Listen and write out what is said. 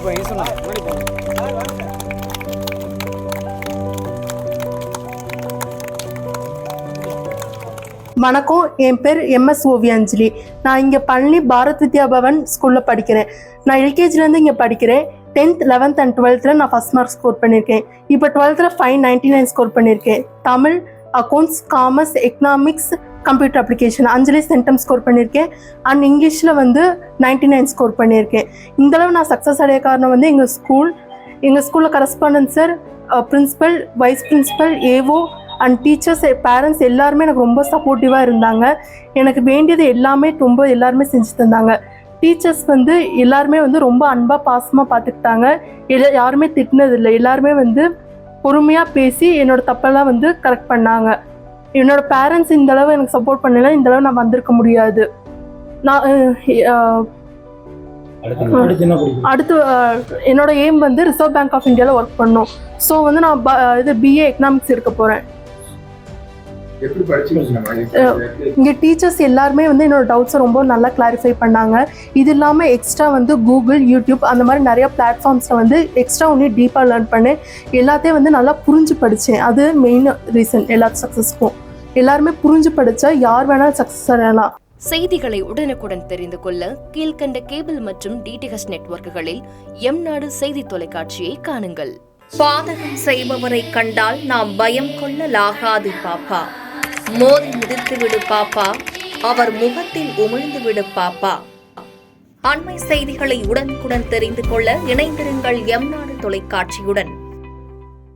போய் சொன்னாங்க முன்னாடி போங்க. வணக்கம், என் பேர் எம்எஸ் ஓவியாஞ்சலி. நான் இங்கே பழனி பாரத் வித்யா பவன் ஸ்கூலில் படிக்கிறேன். நான் எல்கேஜிலேருந்து இங்கே படிக்கிறேன். 10th 11th அண்ட் 12th நான் ஃபஸ்ட் மார்க் ஸ்கோர் பண்ணியிருக்கேன். இப்போ 12th 599 ஸ்கோர் பண்ணியிருக்கேன். Tamil, accounts, commerce, economics, computer application 5 centum score பண்ணியிருக்கேன். அண்ட் இங்கிலீஷில் 99 ஸ்கோர் பண்ணியிருக்கேன். இந்தளவு நான் சக்ஸஸ் அடைய காரணம் எங்கள் ஸ்கூலில் correspondent sir, principal, vice principal, AO and teachers, parents எல்லாருமே எனக்கு ரொம்ப சப்போர்ட்டிவாக இருந்தாங்க. எனக்கு வேண்டியது எல்லாமே எல்லாருமே செஞ்சு தந்தாங்க. டீச்சர்ஸ் எல்லாருமே ரொம்ப அன்பாக பாசமாக பார்த்துக்கிட்டாங்க. யாருமே திட்டினதில்லை. எல்லாருமே பொறுமையாக பேசி என்னோடய தப்பெல்லாம் கரெக்ட் பண்ணாங்க. என்னோடய பேரண்ட்ஸ் இந்தளவு எனக்கு சப்போர்ட் பண்ணலாம், இந்தளவு நான் வந்திருக்க முடியாது. நான் அடுத்து என்னோட எய்ம் ரிசர்வ் பேங்க் ஆஃப் இந்தியாவில் ஒர்க் பண்ணோம். ஸோ நான் பிஏ எக்கனாமிக்ஸ் எடுக்க போகிறேன். இங்கே டீச்சர்ஸ் எல்லாருமே என்னோட டவுட்ஸை ரொம்ப நல்லா கிளாரிஃபை பண்ணாங்க. இது இல்லாமல் எக்ஸ்ட்ரா கூகுள், யூடியூப் அந்த மாதிரி நிறைய பிளாட்ஃபார்ம்ஸில் எக்ஸ்ட்ரா இன்னும் டீப்பாக லேர்ன் பண்ணேன். எல்லாத்தையும் நல்லா புரிஞ்சு படித்தேன். அது மெயின் ரீசன் எல்லா சக்ஸஸ்க்கும். எல்லாருமே புரிஞ்சு படித்தா யார் வேணாலும் சக்ஸஸ் அடையலாம். செய்திகளை உடனுக்குடன் தெரிந்து கொள்ள கீழ்கண்ட கேபிள் மற்றும் டிடிஹெச் நெட்வொர்க்குகளில் எம்நாடு செய்தி தொலைக்காட்சியை காணுங்கள். பாதகம் செய்பவரை கண்டால் நாம் பயம் கொள்ளலாகாது பாப்பா. மோதி மிதித்து விடு பாப்பா, அவர் முகத்தில் உமிழ்ந்து விடு பாப்பா. அண்மை செய்திகளை உடனுக்குடன் தெரிந்து கொள்ள இணைந்திருங்கள் எம்நாடு தொலைக்காட்சியுடன்.